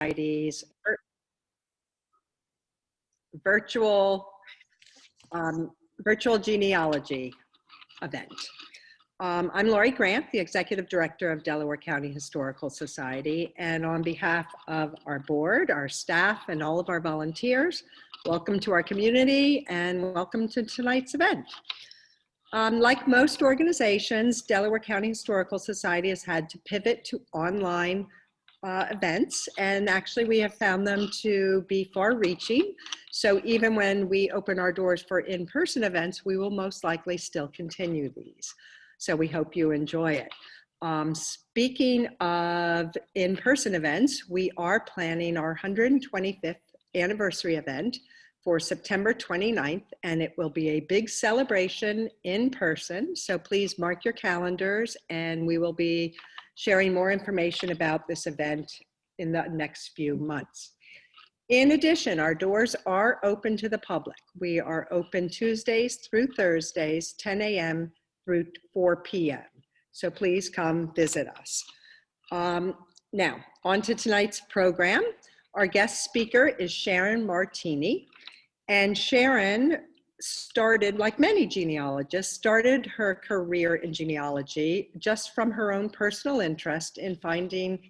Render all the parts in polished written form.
Society's virtual genealogy event. I'm Laurie Grant, the Executive Director of Delaware County Historical Society, and on behalf of our board, our staff, and all of our volunteers, welcome to our community and welcome to tonight's event. Like most organizations, Delaware County Historical Society has had to pivot to online events, and actually we have found them to be far-reaching. So even when we open our doors for in-person events, we will most likely still continue these. So we hope you enjoy it. Speaking of in-person events, we are planning our 125th anniversary event for September 29th, and it will be a big celebration in person. So please mark your calendars, and we will be sharing more information about this event in the next few months. In addition, our doors are open to the public. We are open Tuesdays through Thursdays, 10 a.m. through 4 p.m. So please come visit us. Now, on to tonight's program. Our guest speaker is Sharon Martini. And Sharon started, like many genealogists, started her career in genealogy just from her own personal interest in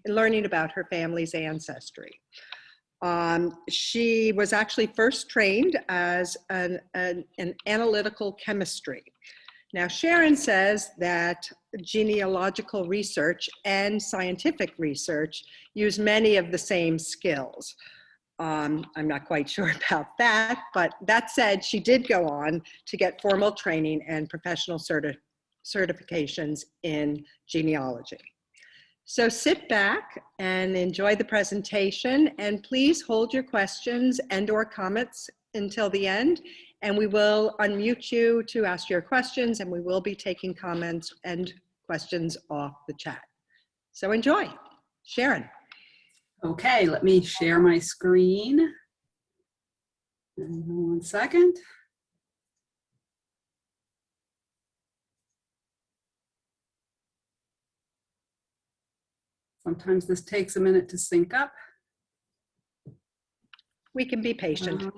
learning about her family's ancestry. She was actually first trained as an analytical chemistry. Now, Sharon says that genealogical research and scientific research use many of the same skills. I'm not quite sure about that, but that said, she did go on to get formal training and professional certifications in genealogy. So sit back and enjoy the presentation, and please hold your questions and/or comments until the end, and we will unmute you to ask your questions, and we will be taking comments and questions off the chat. So enjoy. Sharon. Okay, let me share my screen. One second. Sometimes this takes a minute to sync up. We can be patient.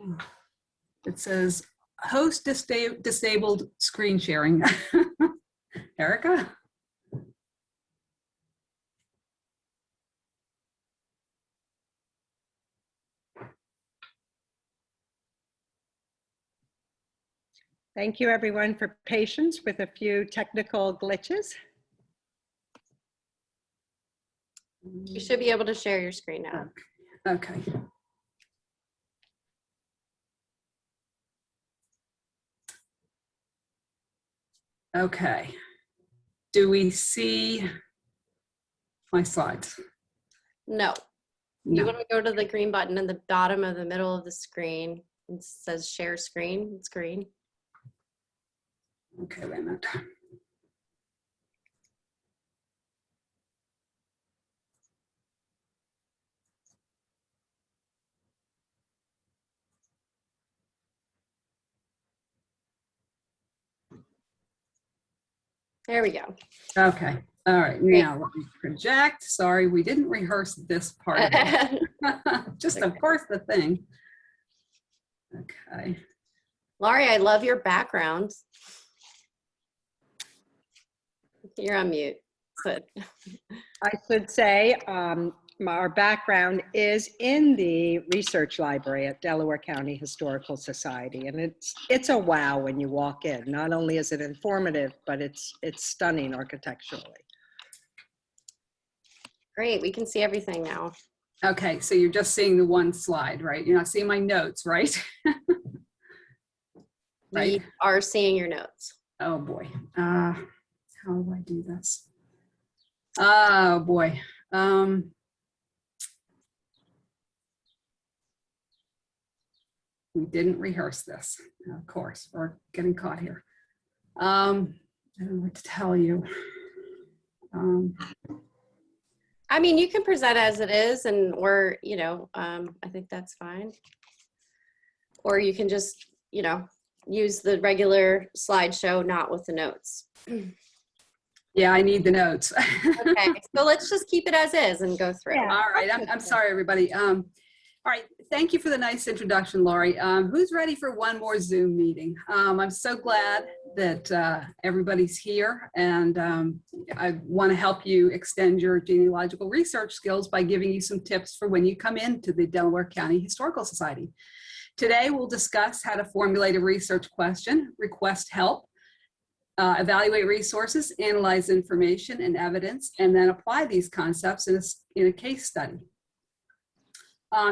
It says host disabled screen sharing. Erica? Thank you everyone for patience with a few technical glitches. You should be able to share your screen now. Okay. Okay. Do we see my slides? No. You want to go to the green button in the bottom of the middle of the screen. It says share screen. It's green. Okay, wait a minute. There we go. Okay. All right. Now let me project. Sorry, we didn't rehearse this part of it. Just okay. Of course the thing. Okay. Laurie, I love your background. You're on mute. But I should say our background is in the research library at Delaware County Historical Society, and it's a wow when you walk in. Not only is it informative, but it's stunning architecturally. Great, we can see everything now. Okay, so you're just seeing the one slide, right? You're not seeing my notes, right? Right. We are seeing your notes. Oh boy. How do I do this? Oh boy. We didn't rehearse this. Of course, we're getting caught here. I don't know what to tell you. I mean, you can present as it is, and or I think that's fine. Or you can just use the regular slideshow, not with the notes. Yeah, I need the notes. Okay, so let's just keep it as is and go through. Yeah. All right, I'm sorry, everybody. All right, thank you for the nice introduction, Laurie. Who's ready for one more Zoom meeting? I'm so glad that everybody's here, and I want to help you extend your genealogical research skills by giving you some tips for when you come into the Delaware County Historical Society. Today, we'll discuss how to formulate a research question, request help, evaluate resources, analyze information and evidence, and then apply these concepts in a case study.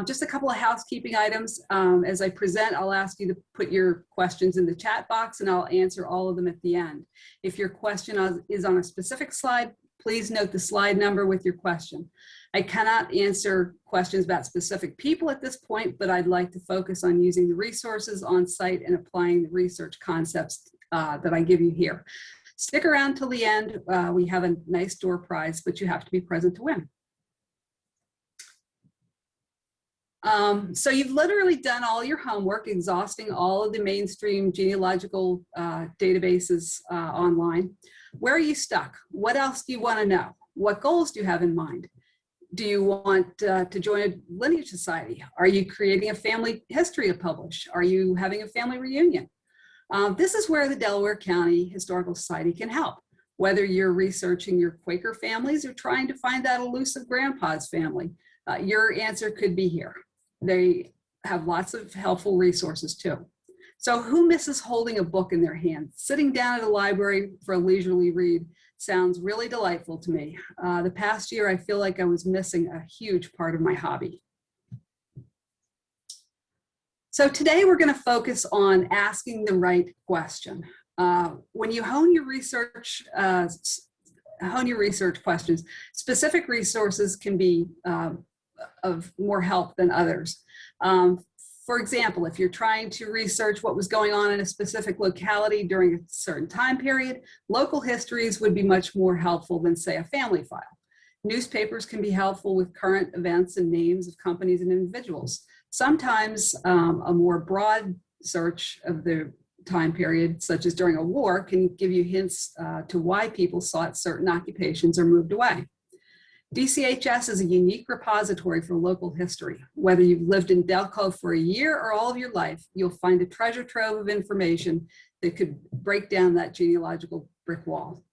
Just a couple of housekeeping items. As I present, I'll ask you to put your questions in the chat box and I'll answer all of them at the end. If your question is on a specific slide, please note the slide number with your question. I cannot answer questions about specific people at this point, but I'd like to focus on using the resources on site and applying the research concepts that I give you here. Stick around till the end. We have a nice door prize, but you have to be present to win. So you've literally done all your homework, exhausting all of the mainstream genealogical databases online. Where are you stuck? What else do you want to know? What goals do you have in mind? Do you want to join a lineage society? Are you creating a family history to publish? Are you having a family reunion? This is where the Delaware County Historical Society can help. Whether you're researching your Quaker families or trying to find that elusive grandpa's family, your answer could be here. They have lots of helpful resources too. So who misses holding a book in their hand? Sitting down at a library for a leisurely read sounds really delightful to me. The past year, I feel like I was missing a huge part of my hobby. So today we're going to focus on asking the right question. When you hone your research questions, specific resources can be of more help than others. For example, if you're trying to research what was going on in a specific locality during a certain time period, local histories would be much more helpful than, say, a family file. Newspapers can be helpful with current events and names of companies and individuals. Sometimes a more broad search of the time period, such as during a war, can give you hints to why people sought certain occupations or moved away. DCHS is a unique repository for local history. Whether you've lived in Delco for a year or all of your life, you'll find a treasure trove of information that could break down that genealogical brick wall.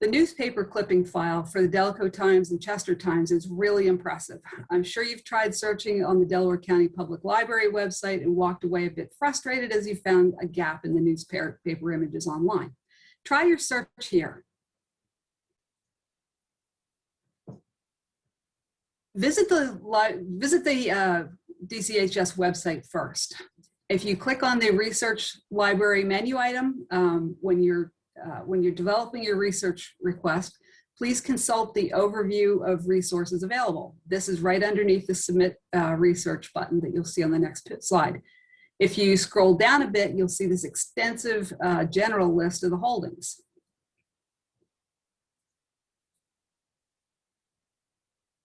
The newspaper clipping file for the Delco Times and Chester Times is really impressive. I'm sure you've tried searching on the Delaware County Public Library website and walked away a bit frustrated as you found a gap in the newspaper images online. Try your search here. Visit the DCHS website first. If you click on the Research Library menu item, when you're developing your research request, please consult the overview of resources available. This is right underneath the Submit Research button that you'll see on the next slide. If you scroll down a bit, you'll see this extensive general list of the holdings.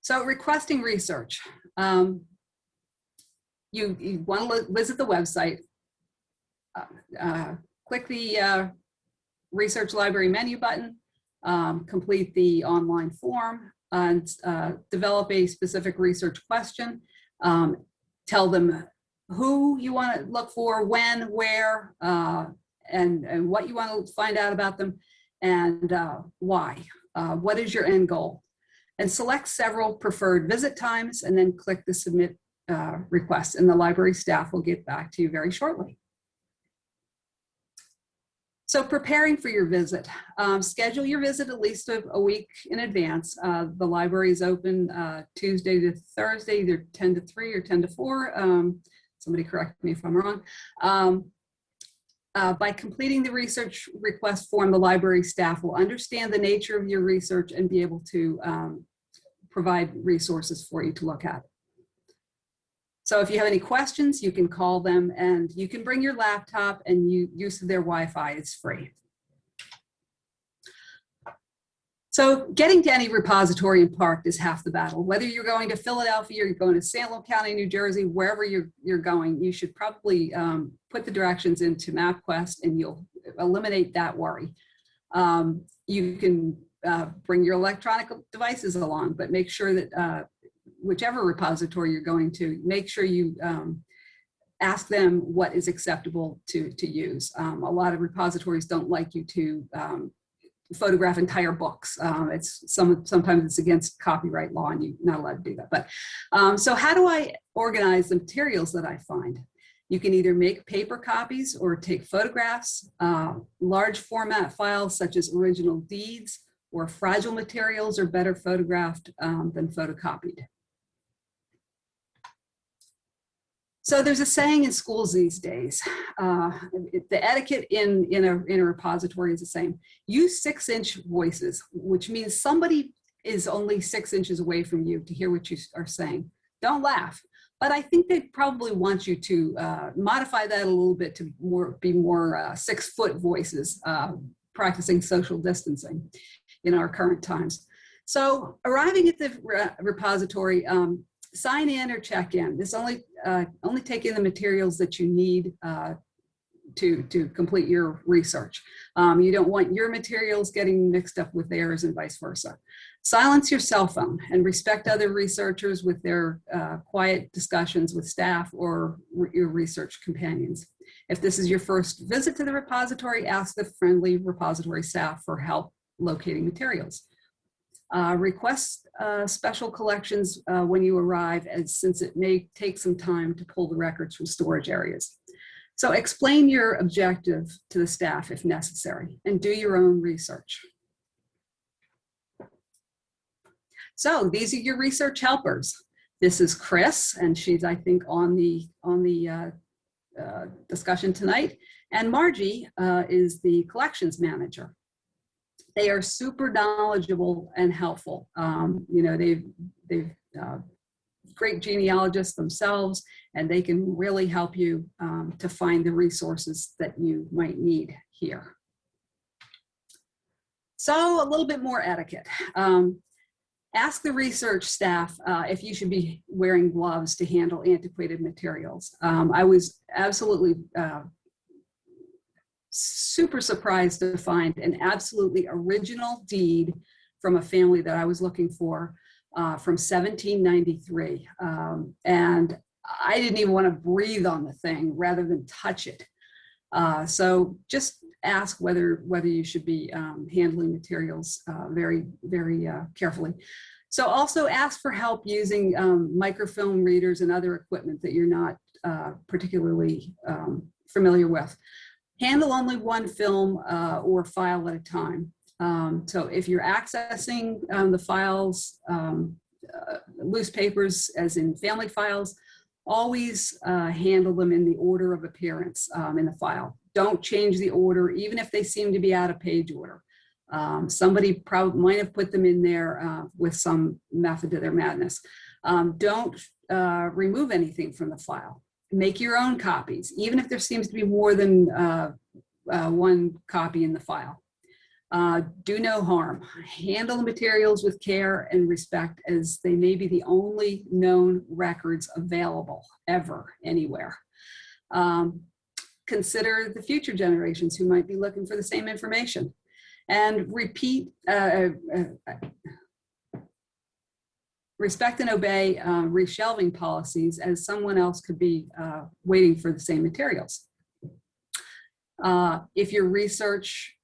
So requesting research. You want to visit the website, click the Research Library menu button, complete the online form, and develop a specific research question. Tell them who you want to look for, when, where, and what you want to find out about them, and why. What is your end goal? And select several preferred visit times, and then click the Submit request, and the library staff will get back to you very shortly. So preparing for your visit. Schedule your visit at least a week in advance. The library is open Tuesday to Thursday, either 10 to 3 or 10 to 4. Somebody correct me if I'm wrong. By completing the research request form, the library staff will understand the nature of your research and be able to provide resources for you to look at. So if you have any questions, you can call them, and you can bring your laptop, and use of their Wi-Fi is free. So getting to any repository and park is half the battle. Whether you're going to Philadelphia, or you're going to Salem County, New Jersey, wherever you're going, you should probably put the directions into MapQuest, and you'll eliminate that worry. You can bring your electronic devices along, but make sure that whichever repository you're going to, make sure you ask them what is acceptable to use. A lot of repositories don't like you to photograph entire books. Sometimes it's against copyright law and you're not allowed to do that. But so how do I organize the materials that I find? You can either make paper copies or take photographs, large format files such as original deeds or fragile materials are better photographed than photocopied. So there's a saying in schools these days, the etiquette in a repository is the same. Use 6-inch voices, which means somebody is only 6 inches away from you to hear what you are saying. Don't laugh. But I think they probably want you to modify that a little bit to be more 6-foot voices, practicing social distancing in our current times. So arriving at the repository, sign in or check in. This only take in the materials that you need to complete your research. You don't want your materials getting mixed up with theirs and vice versa. Silence your cell phone and respect other researchers with their quiet discussions with staff or your research companions. If this is your first visit to the repository, ask the friendly repository staff for help locating materials. Request special collections when you arrive, since it may take some time to pull the records from storage areas. So explain your objective to the staff if necessary, and do your own research. So these are your research helpers. This is Chris, and she's, I think, on the discussion tonight. And Margie is the collections manager. They are super knowledgeable and helpful. You know, they've great genealogists themselves, and they can really help you to find the resources that you might need here. So a little bit more etiquette. Ask the research staff if you should be wearing gloves to handle antiquated materials. I was absolutely super surprised to find an absolutely original deed from a family that I was looking for from 1793. And I didn't even want to breathe on the thing rather than touch it. So just ask whether you should be handling materials very, very carefully. So also ask for help using microfilm readers and other equipment that you're not particularly familiar with. Handle only one film or file at a time. So if you're accessing the files, loose papers as in family files, always handle them in the order of appearance in the file. Don't change the order, even if they seem to be out of page order. Somebody probably might have put them in there with some method to their madness. Don't remove anything from the file. Make your own copies, even if there seems to be more than one copy in the file. Do no harm. Handle the materials with care and respect, as they may be the only known records available ever anywhere. Consider the future generations who might be looking for the same information. And respect and obey reshelving policies, as someone else could be waiting for the same materials. If your research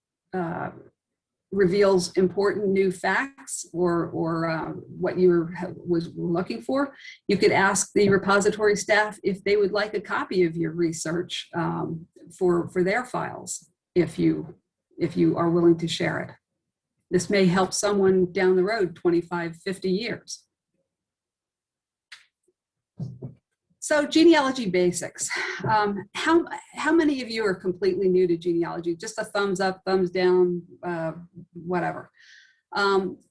reveals important new facts or what you was looking for, you could ask the repository staff if they would like a copy of your research for their files, if you are willing to share it. This may help someone down the road 25, 50 years. So genealogy basics. How many of you are completely new to genealogy? Just a thumbs up, thumbs down, whatever.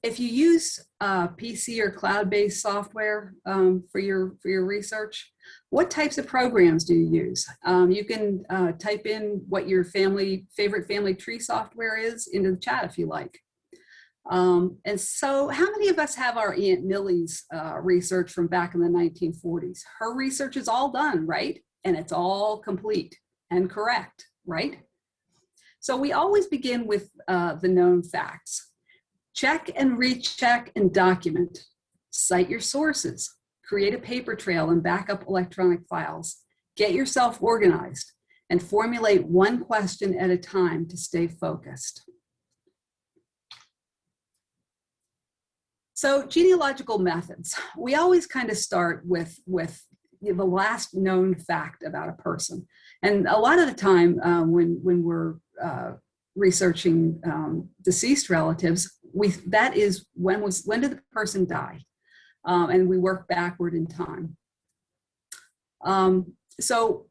If you use PC or cloud-based software for your research, what types of programs do you use? You can type in what your favorite family tree software is into the chat if you like. And so how many of us have our Aunt Millie's research from back in the 1940s? Her research is all done, right? And it's all complete and correct, right? So we always begin with the known facts. Check and recheck and document. Cite your sources. Create a paper trail and backup electronic files. Get yourself organized and formulate one question at a time to stay focused. So genealogical methods. We always kind of start with the last known fact about a person. And a lot of the time when we're researching deceased relatives, that is when did the person die? And we work backward in time. So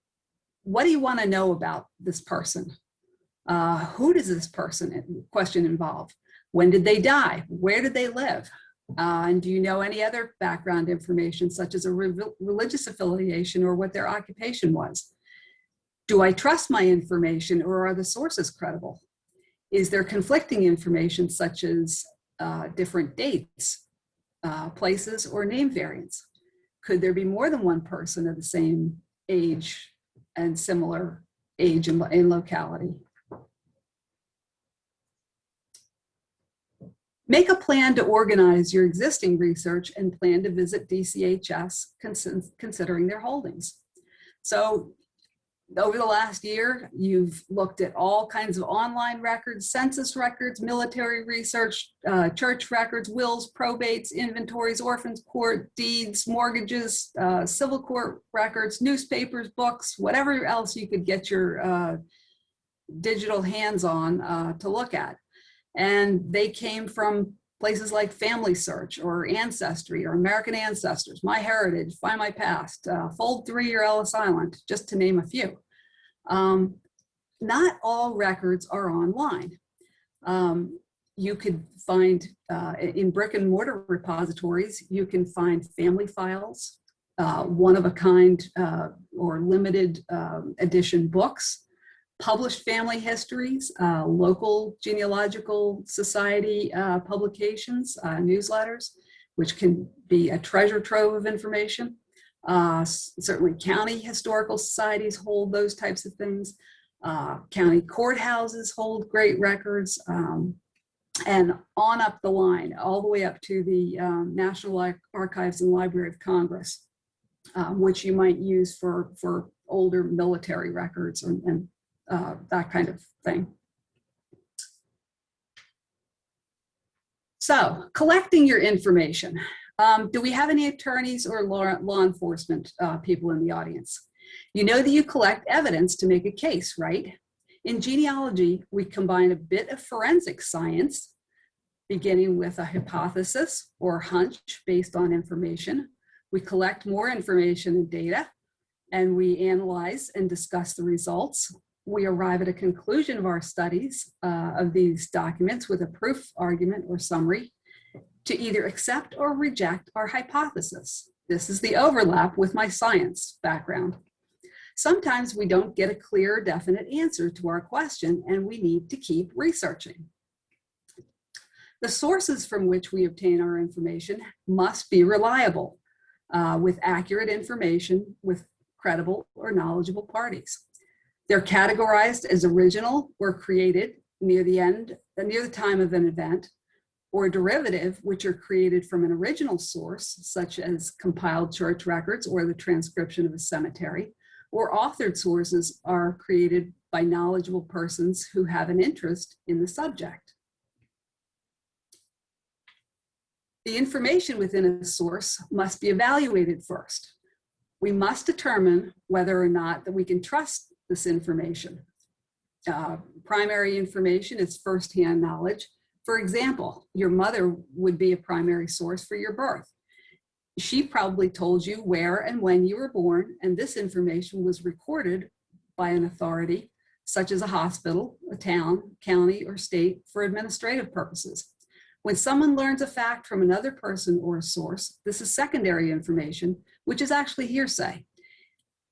what do you want to know about this person? Who does this question involve? When did they die? Where did they live? And do you know any other background information, such as a religious affiliation or what their occupation was? Do I trust my information, or are the sources credible? Is there conflicting information, such as different dates, places, or name variants? Could there be more than one person of the same age and similar age and locality? Make a plan to organize your existing research and plan to visit DCHS considering their holdings. So over the last year, you've looked at all kinds of online records, census records, military research, church records, wills, probates, inventories, orphans court, deeds, mortgages, civil court records, newspapers, books, whatever else you could get your digital hands on to look at. And they came from places like Family Search or Ancestry or American Ancestors, My Heritage, Find My Past, Fold 3 or Ellis Island, just to name a few. Not all records are online. You could find in brick and mortar repositories, you can find family files, one-of-a-kind or limited edition books, published family histories, local genealogical society publications, newsletters, which can be a treasure trove of information. Certainly county historical societies hold those types of things. County courthouses hold great records, and on up the line, all the way up to the National Archives and Library of Congress, which you might use for older military records and that kind of thing. So, collecting your information. Do we have any attorneys or law enforcement people in the audience? You know that you collect evidence to make a case, right? In genealogy, we combine a bit of forensic science, beginning with a hypothesis or hunch based on information. We collect more information and data, and we analyze and discuss the results. We arrive at a conclusion of our studies of these documents with a proof, argument, or summary to either accept or reject our hypothesis. This is the overlap with my science background. Sometimes we don't get a clear, definite answer to our question, and we need to keep researching. The sources from which we obtain our information must be reliable, with accurate information with credible or knowledgeable parties. They're categorized as original or created near the time of an event, or derivative, which are created from an original source, such as compiled church records or the transcription of a cemetery, or authored sources are created by knowledgeable persons who have an interest in the subject. The information within a source must be evaluated first. We must determine whether or not that we can trust this information. Primary information is firsthand knowledge. For example, your mother would be a primary source for your birth. She probably told you where and when you were born, and this information was recorded by an authority, such as a hospital, a town, county, or state, for administrative purposes. When someone learns a fact from another person or a source, this is secondary information, which is actually hearsay.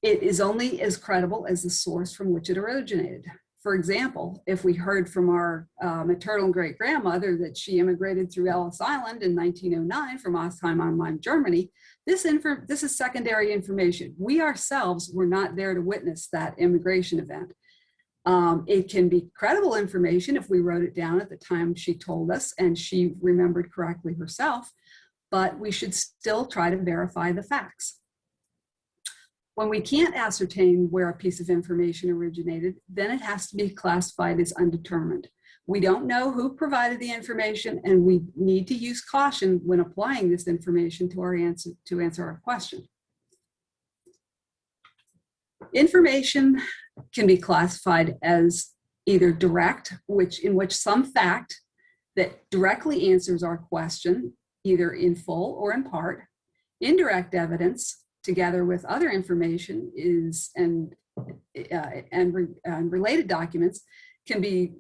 It is only as credible as the source from which it originated. For example, if we heard from our maternal great-grandmother that she immigrated through Ellis Island in 1909 from Ostheim am Main, Germany, this is secondary information. We ourselves were not there to witness that immigration event. It can be credible information if we wrote it down at the time she told us and she remembered correctly herself, but we should still try to verify the facts. When we can't ascertain where a piece of information originated, then it has to be classified as undetermined. We don't know who provided the information, and we need to use caution when applying this information to answer our question. Information can be classified as either direct, in which some fact that directly answers our question, either in full or in part. Indirect evidence, together with other information, and related documents, can be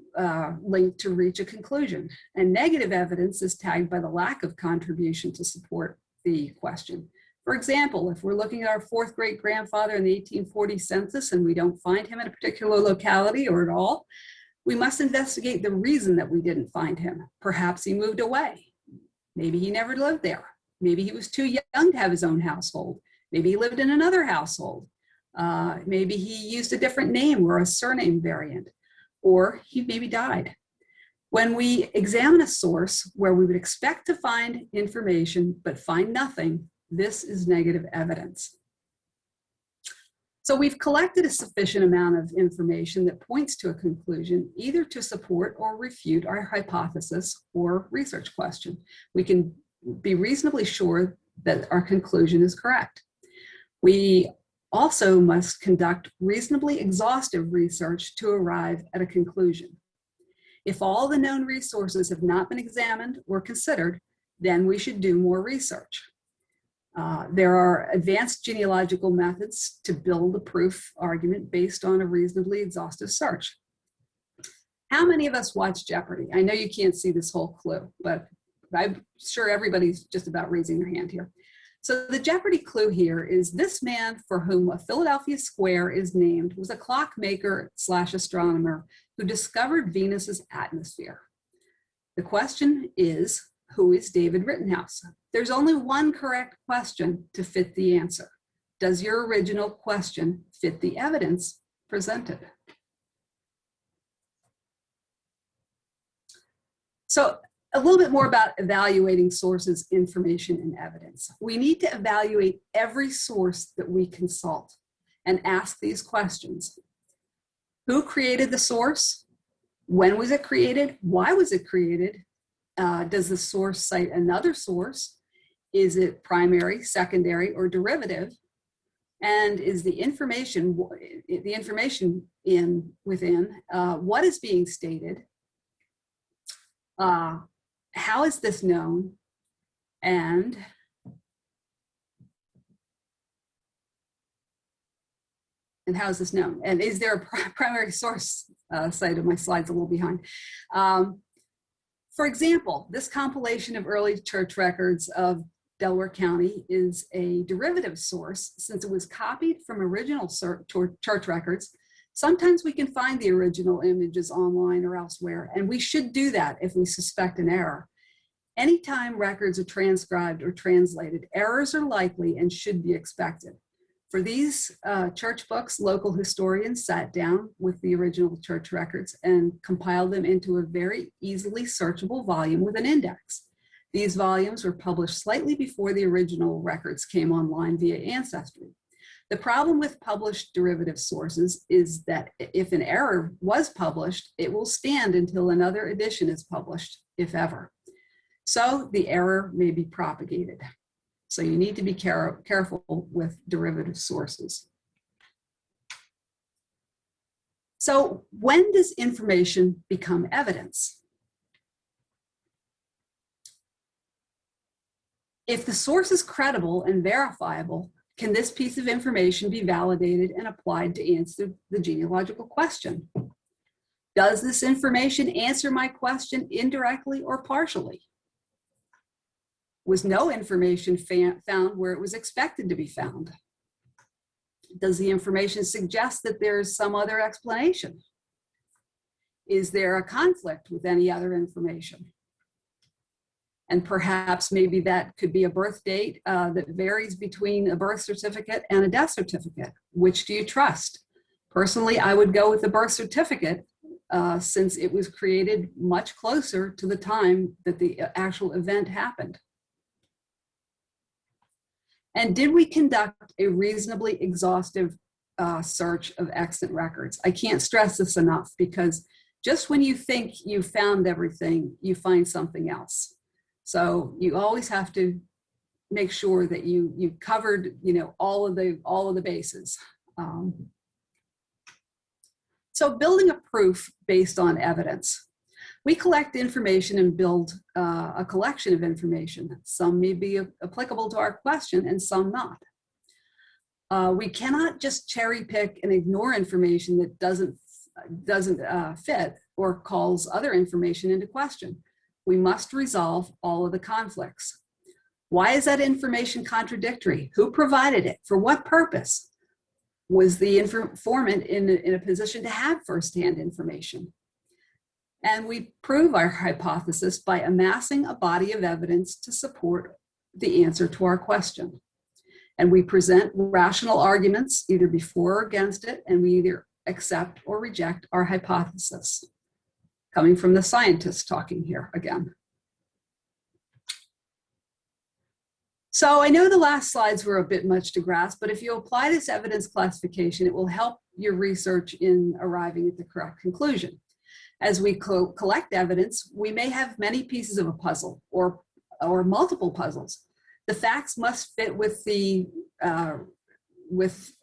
linked to reach a conclusion. And negative evidence is tagged by the lack of contribution to support the question. For example, if we're looking at our fourth great grandfather in the 1840 census and we don't find him in a particular locality or at all, we must investigate the reason that we didn't find him. Perhaps he moved away. Maybe he never lived there. Maybe he was too young to have his own household. Maybe he lived in another household. Maybe he used a different name or a surname variant, or he maybe died. When we examine a source where we would expect to find information but find nothing, this is negative evidence. So we've collected a sufficient amount of information that points to a conclusion, either to support or refute our hypothesis or research question. We can be reasonably sure that our conclusion is correct. We also must conduct reasonably exhaustive research to arrive at a conclusion. If all the known resources have not been examined or considered, then we should do more research. There are advanced genealogical methods to build a proof argument based on a reasonably exhaustive search. How many of us watch Jeopardy? I know you can't see this whole clue, but I'm sure everybody's just about raising their hand here. So the Jeopardy clue here is this man for whom a Philadelphia square is named was a clockmaker / astronomer who discovered Venus's atmosphere. The question is, who is David Rittenhouse? There's only one correct question to fit the answer. Does your original question fit the evidence presented? So a little bit more about evaluating sources, information, and evidence. We need to evaluate every source that we consult and ask these questions. Who created the source? When was it created? Why was it created? Does the source cite another source? Is it primary, secondary, or derivative? And is the information within what is being stated? How is this known? And how is this known? And is there a primary source cited? My slide's a little behind. For example, this compilation of early church records of Delaware County is a derivative source since it was copied from original church records. Sometimes we can find the original images online or elsewhere, and we should do that if we suspect an error. Anytime records are transcribed or translated, errors are likely and should be expected. For these church books, local historians sat down with the original church records and compiled them into a very easily searchable volume with an index. These volumes were published slightly before the original records came online via Ancestry. The problem with published derivative sources is that if an error was published, it will stand until another edition is published, if ever. So the error may be propagated. So you need to be careful with derivative sources. So when does information become evidence? If the source is credible and verifiable, can this piece of information be validated and applied to answer the genealogical question? Does this information answer my question indirectly or partially? Was no information found where it was expected to be found? Does the information suggest that there's some other explanation? Is there a conflict with any other information? And perhaps maybe that could be a birth date that varies between a birth certificate and a death certificate. Which do you trust? Personally, I would go with the birth certificate since it was created much closer to the time that the actual event happened. And did we conduct a reasonably exhaustive search of extant records? I can't stress this enough, because just when you think you found everything, you find something else. So you always have to make sure that you covered, all of the bases. So building a proof based on evidence. We collect information and build a collection of information. Some may be applicable to our question and some not. We cannot just cherry pick and ignore information that doesn't fit or calls other information into question. We must resolve all of the conflicts. Why is that information contradictory? Who provided it? For what purpose? Was the informant in a position to have firsthand information? And we prove our hypothesis by amassing a body of evidence to support the answer to our question. And we present rational arguments either before or against it, and we either accept or reject our hypothesis. Coming from the scientist talking here again. So I know the last slides were a bit much to grasp, but if you apply this evidence classification, it will help your research in arriving at the correct conclusion. As we collect evidence, we may have many pieces of a puzzle or multiple puzzles. The facts must fit with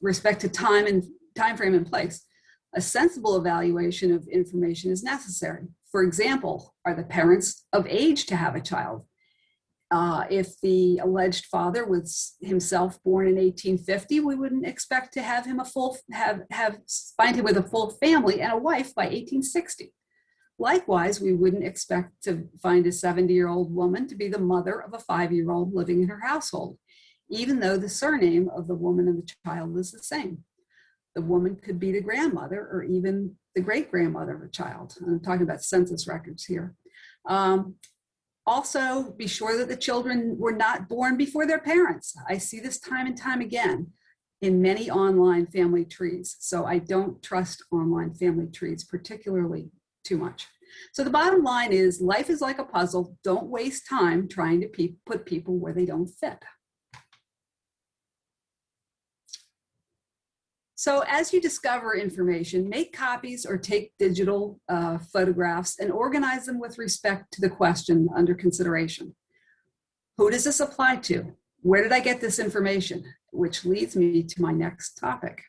respect to time frame and place. A sensible evaluation of information is necessary. For example, are the parents of age to have a child? If the alleged father was himself born in 1850, we wouldn't expect to have him find him with a full family and a wife by 1860. Likewise, we wouldn't expect to find a 70-year-old woman to be the mother of a 5-year-old living in her household, even though the surname of the woman and the child is the same. The woman could be the grandmother or even the great-grandmother of a child. I'm talking about census records here. Also, be sure that the children were not born before their parents. I see this time and time again in many online family trees. So I don't trust online family trees particularly too much. So the bottom line is, life is like a puzzle. Don't waste time trying to put people where they don't fit. So as you discover information, make copies or take digital photographs and organize them with respect to the question under consideration. Who does this apply to? Where did I get this information? Which leads me to my next topic.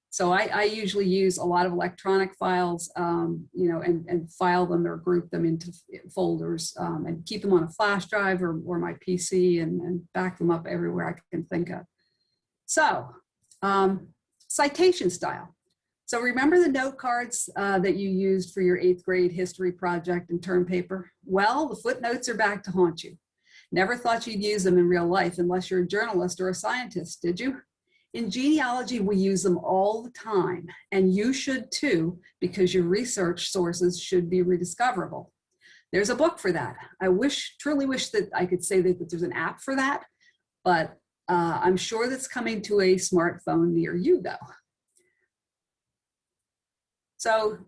So I usually use a lot of electronic files, and file them or group them into folders and keep them on a flash drive or my PC and back them up everywhere I can think of. So, citation style. So remember the note cards that you used for your 8th grade history project and term paper? Well, the footnotes are back to haunt you. Never thought you'd use them in real life unless you're a journalist or a scientist, did you? In genealogy, we use them all the time, and you should too, because your research sources should be rediscoverable. There's a book for that. I truly wish that I could say that there's an app for that, but I'm sure that's coming to a smartphone near you, though. So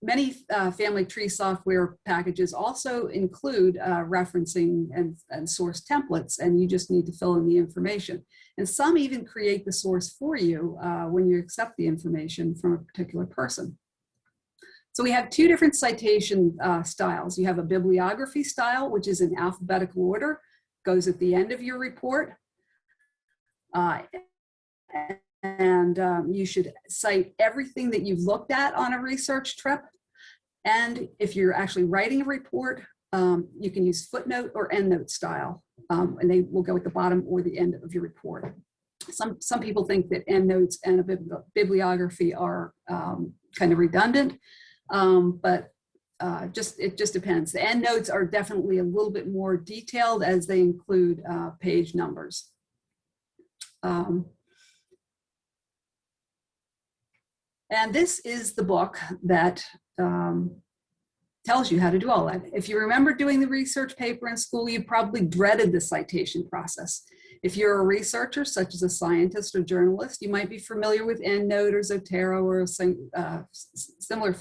many family tree software packages also include referencing and source templates, and you just need to fill in the information. And some even create the source for you when you accept the information from a particular person. So we have 2 different citation styles. You have a bibliography style, which is in alphabetical order, goes at the end of your report. You should cite everything that you've looked at on a research trip. And if you're actually writing a report, you can use footnote or endnote style, and they will go at the bottom or the end of your report. Some people think that endnotes and a bibliography are kind of redundant, but it just depends. The endnotes are definitely a little bit more detailed as they include page numbers. And this is the book that tells you how to do all that. If you remember doing the research paper in school, you probably dreaded the citation process. If you're a researcher, such as a scientist or journalist, you might be familiar with EndNote or Zotero or similar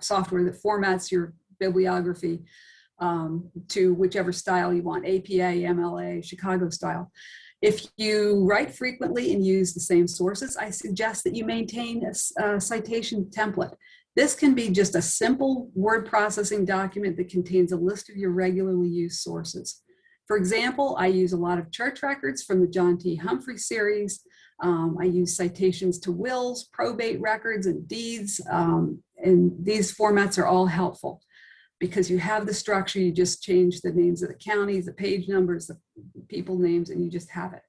software that formats your bibliography to whichever style you want, APA, MLA, Chicago style. If you write frequently and use the same sources, I suggest that you maintain a citation template. This can be just a simple word processing document that contains a list of your regularly used sources. For example, I use a lot of church records from the John T. Humphrey series. I use citations to wills, probate records, and deeds. And these formats are all helpful because you have the structure, you just change the names of the counties, the page numbers, the people names, and you just have it.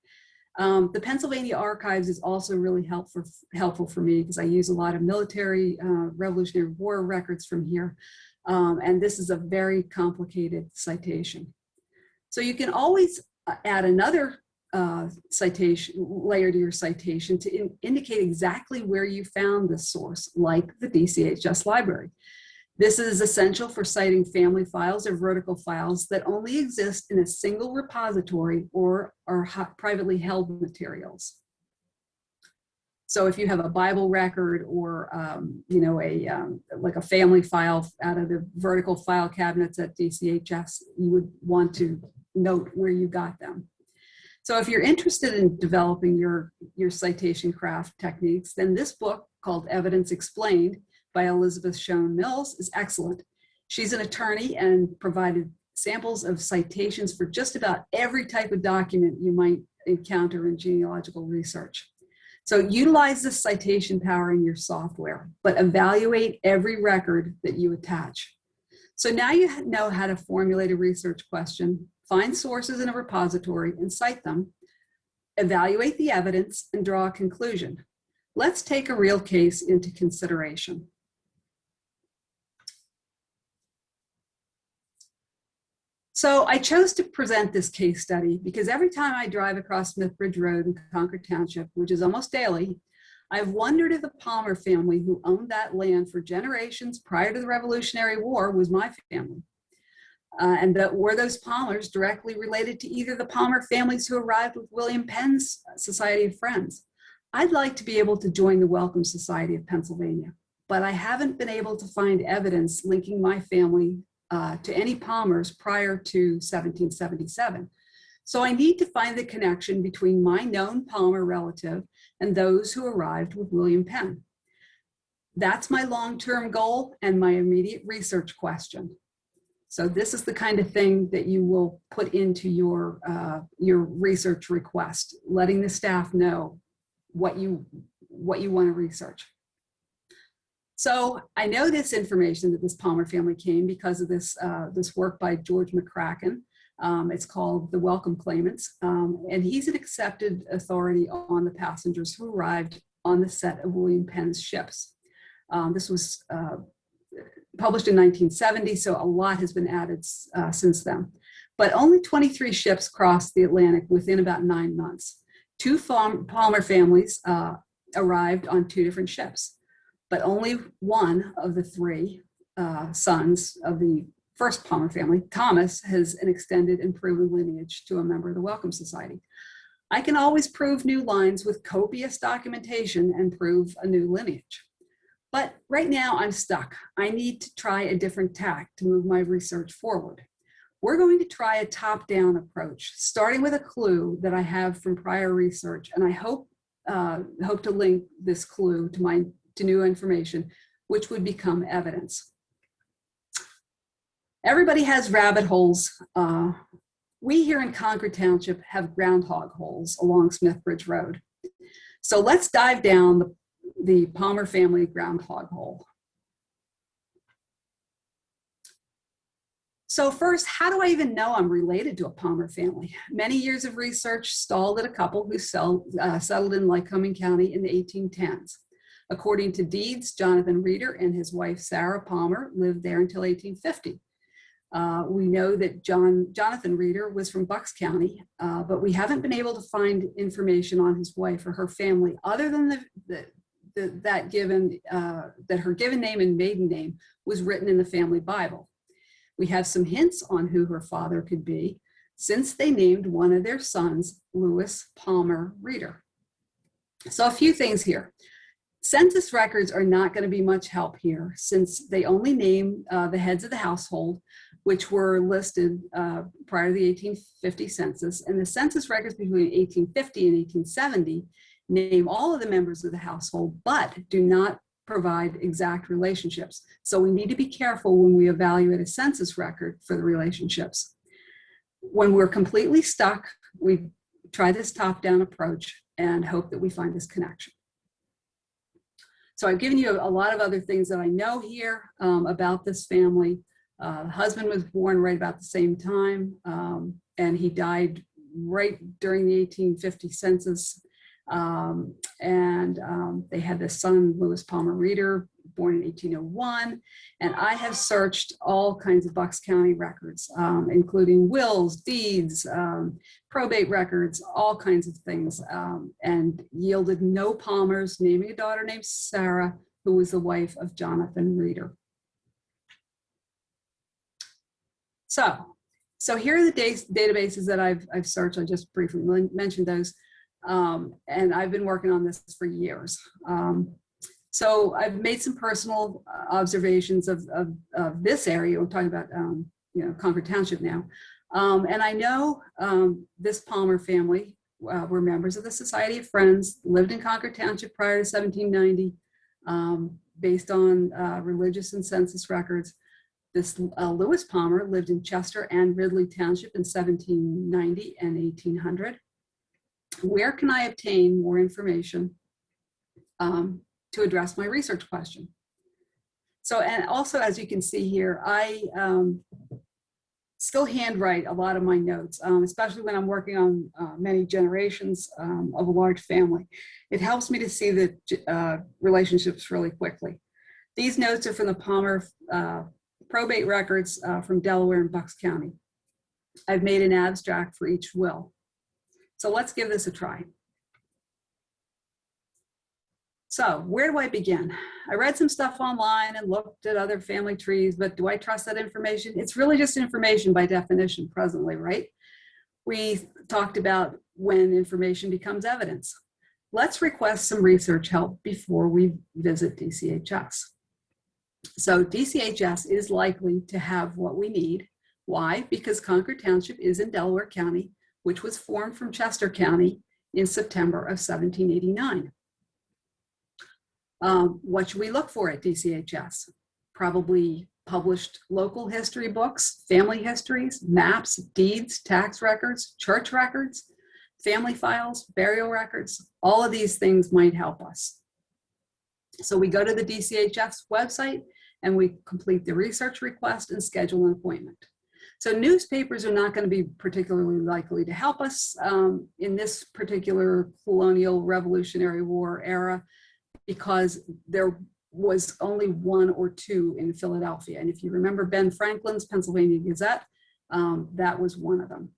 The Pennsylvania Archives is also really helpful for me because I use a lot of military Revolutionary War records from here. And this is a very complicated citation. So you can always add another citation layer to your citation to indicate exactly where you found the source, like the DCHS Library. This is essential for citing family files or vertical files that only exist in a single repository or are privately held materials. So if you have a Bible record or like a family file out of the vertical file cabinets at DCHS, you would want to note where you got them. So if you're interested in developing your citation craft techniques, then this book called Evidence Explained by Elizabeth Schoen Mills is excellent. She's an attorney and provided samples of citations for just about every type of document you might encounter in genealogical research. So utilize this citation power in your software, but evaluate every record that you attach. So now you know how to formulate a research question, find sources in a repository and cite them, evaluate the evidence, and draw a conclusion. Let's take a real case into consideration. So I chose to present this case study because every time I drive across Smithbridge Road in Concord Township, which is almost daily, I've wondered if the Palmer family who owned that land for generations prior to the Revolutionary War was my family. And that were those Palmers directly related to either the Palmer families who arrived with William Penn's Society of Friends. I'd like to be able to join the Welcome Society of Pennsylvania, but I haven't been able to find evidence linking my family to any Palmers prior to 1777. So I need to find the connection between my known Palmer relative and those who arrived with William Penn. That's my long-term goal and my immediate research question. So this is the kind of thing that you will put into your research request, letting the staff know what you want to research. So I know this information that this Palmer family came because of this work by George McCracken. It's called The Welcome Claimants, and he's an accepted authority on the passengers who arrived on the set of William Penn's ships. This was published in 1970, so a lot has been added since then. But only 23 ships crossed the Atlantic within about 9 months. 2 Palmer families arrived on 2 different ships, but only one of the 3 sons of the first Palmer family, Thomas, has an extended and proven lineage to a member of the Welcome Society. I can always prove new lines with copious documentation and prove a new lineage. But right now I'm stuck. I need to try a different tack to move my research forward. We're going to try a top-down approach, starting with a clue that I have from prior research, and I hope to link this clue to new information, which would become evidence. Everybody has rabbit holes. We here in Concord Township have groundhog holes along Smithbridge Road. So let's dive down the Palmer family groundhog hole. So first, how do I even know I'm related to a Palmer family? Many years of research stalled at a couple who settled in Lycoming County in the 1810s. According to deeds, Jonathan Reeder and his wife Sarah Palmer lived there until 1850. We know that Jonathan Reeder was from Bucks County, but we haven't been able to find information on his wife or her family other than the that her given name and maiden name was written in the family Bible. We have some hints on who her father could be, since they named one of their sons Lewis Palmer Reeder. So a few things here. Census records are not going to be much help here, since they only name the heads of the household, which were listed prior to the 1850 census. And the census records between 1850 and 1870 name all of the members of the household, but do not provide exact relationships. So we need to be careful when we evaluate a census record for the relationships. When we're completely stuck, we try this top-down approach and hope that we find this connection. So I've given you a lot of other things that I know here about this family. The husband was born right about the same time, and he died right during the 1850 census. They had this son, Lewis Palmer Reeder, born in 1801. And I have searched all kinds of Bucks County records, including wills, deeds, probate records, all kinds of things, and yielded no Palmers, naming a daughter named Sarah, who was the wife of Jonathan Reeder. So here are the databases that I've searched. I just briefly mentioned those. And I've been working on this for years. So I've made some personal observations of this area. We're talking about, Concord Township now. And I know this Palmer family were members of the Society of Friends, lived in Concord Township prior to 1790, based on religious and census records. This Lewis Palmer lived in Chester and Ridley Township in 1790 and 1800. Where can I obtain more information to address my research question? So, and also, as you can see here, I still handwrite a lot of my notes, especially when I'm working on many generations of a large family. It helps me to see the relationships really quickly. These notes are from the Palmer probate records from Delaware and Bucks County. I've made an abstract for each will. So let's give this a try. So where do I begin? I read some stuff online and looked at other family trees, but do I trust that information? It's really just information by definition presently, right? We talked about when information becomes evidence. Let's request some research help before we visit DCHS. So DCHS is likely to have what we need. Why? Because Concord Township is in Delaware County, which was formed from Chester County in September of 1789. What should we look for at DCHS? Probably published local history books, family histories, maps, deeds, tax records, church records, family files, burial records. All of these things might help us. So we go to the DCHS website and we complete the research request and schedule an appointment. So newspapers are not going to be particularly likely to help us in this particular colonial Revolutionary War era, because there was only one or two in Philadelphia. And if you remember Ben Franklin's Pennsylvania Gazette, that was one of them.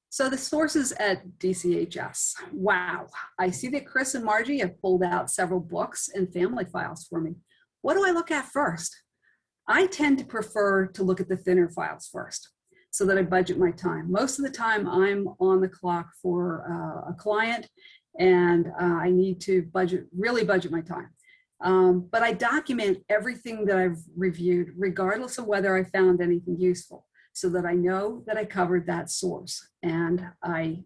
So the sources at DCHS. Wow, I see that Chris and Margie have pulled out several books and family files for me. What do I look at first? I tend to prefer to look at the thinner files first so that I budget my time. Most of the time I'm on the clock for a client, and I need to really budget my time. But I document everything that I've reviewed, regardless of whether I found anything useful, so that I know that I covered that source, and I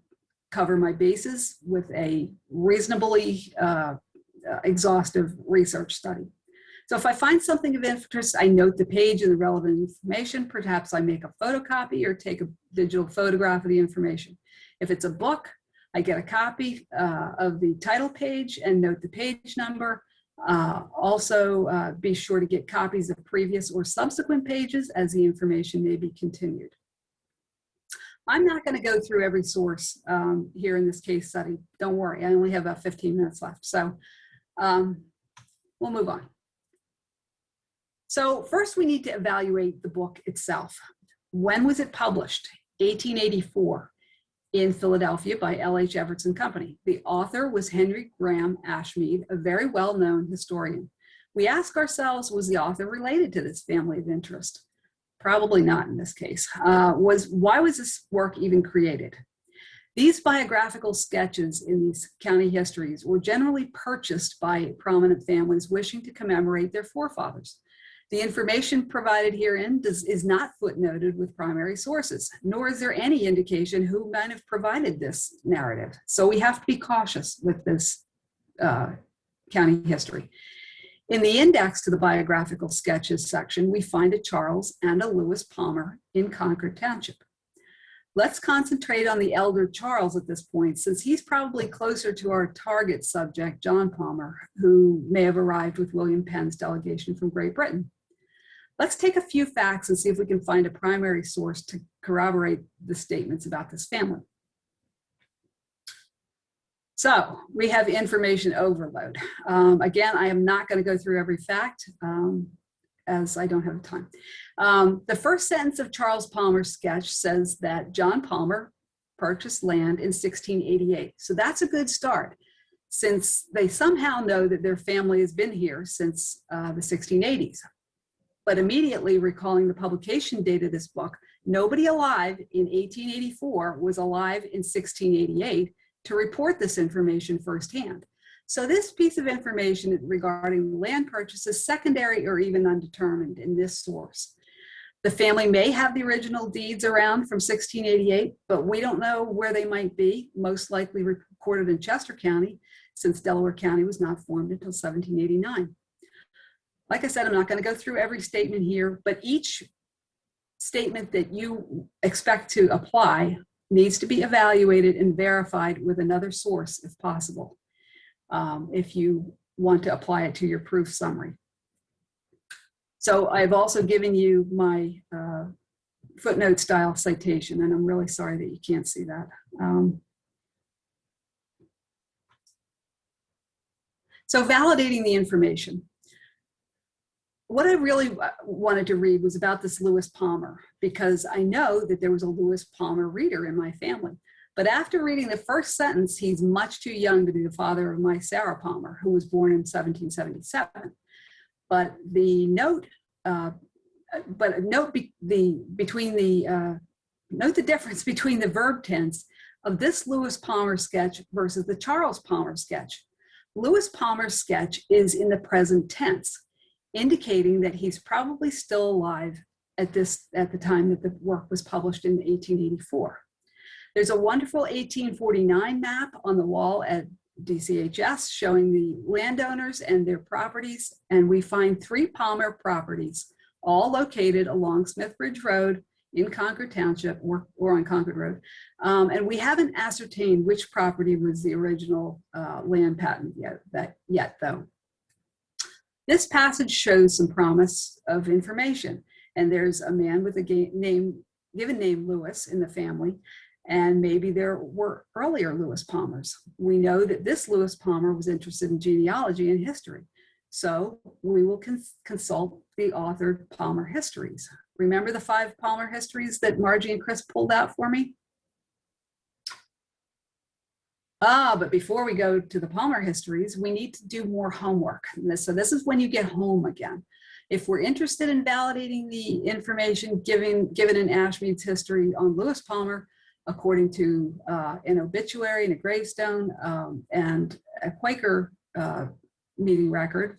cover my bases with a reasonably exhaustive research study. So if I find something of interest, I note the page and the relevant information. Perhaps I make a photocopy or take a digital photograph of the information. If it's a book, I get a copy of the title page and note the page number. Also, be sure to get copies of previous or subsequent pages, as the information may be continued. I'm not going to go through every source here in this case study. Don't worry, I only have about 15 minutes left. So we'll move on. So first we need to evaluate the book itself. When was it published? 1884. in Philadelphia by L.H. Everts and Company. The author was Henry Graham Ashmead, a very well-known historian. We ask ourselves, was the author related to this family of interest? Probably not in this case. Why was this work even created? These biographical sketches in these county histories were generally purchased by prominent families wishing to commemorate their forefathers. The information provided herein is not footnoted with primary sources, nor is there any indication who might have provided this narrative. So we have to be cautious with this county history. In the index to the biographical sketches section, we find a Charles and a Lewis Palmer in Concord Township. Let's concentrate on the elder Charles at this point, since he's probably closer to our target subject, John Palmer, who may have arrived with William Penn's delegation from Great Britain. Let's take a few facts and see if we can find a primary source to corroborate the statements about this family. So we have information overload. Again, I am not going to go through every fact as I don't have time. The first sentence of Charles Palmer's sketch says that John Palmer purchased land in 1688. So that's a good start, since they somehow know that their family has been here since the 1680s. But immediately recalling the publication date of this book, nobody alive in 1884 was alive in 1688 to report this information firsthand. So this piece of information regarding land purchase is secondary or even undetermined in this source. The family may have the original deeds around from 1688, but we don't know where they might be, most likely recorded in Chester County, since Delaware County was not formed until 1789. Like I said, I'm not going to go through every statement here, but each statement that you expect to apply needs to be evaluated and verified with another source if possible, if you want to apply it to your proof summary. So I've also given you my footnote style citation, and I'm really sorry that you can't see that. So validating the information. What I really wanted to read was about this Lewis Palmer, because I know that there was a Lewis Palmer reader in my family. But after reading the first sentence, he's much too young to be the father of my Sarah Palmer, who was born in 1777. But the note, note the difference between the verb tense of this Lewis Palmer sketch versus the Charles Palmer sketch. Lewis Palmer's sketch is in the present tense, indicating that he's probably still alive at the time that the work was published in 1884. There's a wonderful 1849 map on the wall at DCHS showing the landowners and their properties, and we find 3 Palmer properties, all located along Smith Ridge Road in Concord Township or on Concord Road. And we haven't ascertained which property was the original land patent yet though. This passage shows some promise of information, and there's a man with a given name Lewis in the family, and maybe there were earlier Lewis Palmers. We know that this Lewis Palmer was interested in genealogy and history, so we will consult the authored Palmer histories. Remember the 5 Palmer histories that Margie and Chris pulled out for me? But before we go to the Palmer histories, we need to do more homework. So this is when you get home again. If we're interested in validating the information given in Ashmead's history on Lewis Palmer, according to an obituary and a gravestone and a Quaker meeting record,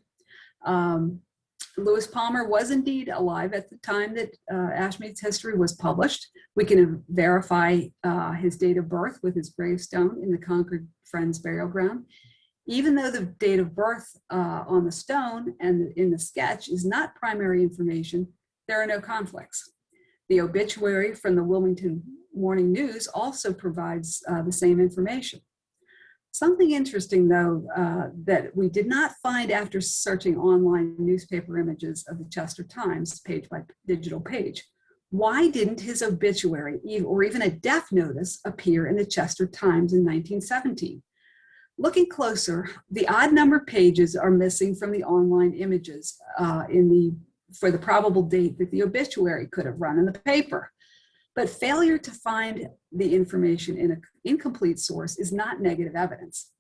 Lewis Palmer was indeed alive at the time that Ashmead's history was published. We can verify his date of birth with his gravestone in the Concord Friends Burial Ground. Even though the date of birth on the stone and in the sketch is not primary information, there are no conflicts. The obituary from the Wilmington Morning News also provides the same information. Something interesting, though, that we did not find after searching online newspaper images of the Chester Times page by digital page. Why didn't his obituary or even a death notice appear in the Chester Times in 1917? Looking closer, the odd number pages are missing from the online images for the probable date that the obituary could have run in the paper. But failure to find the information in an incomplete source is not negative evidence.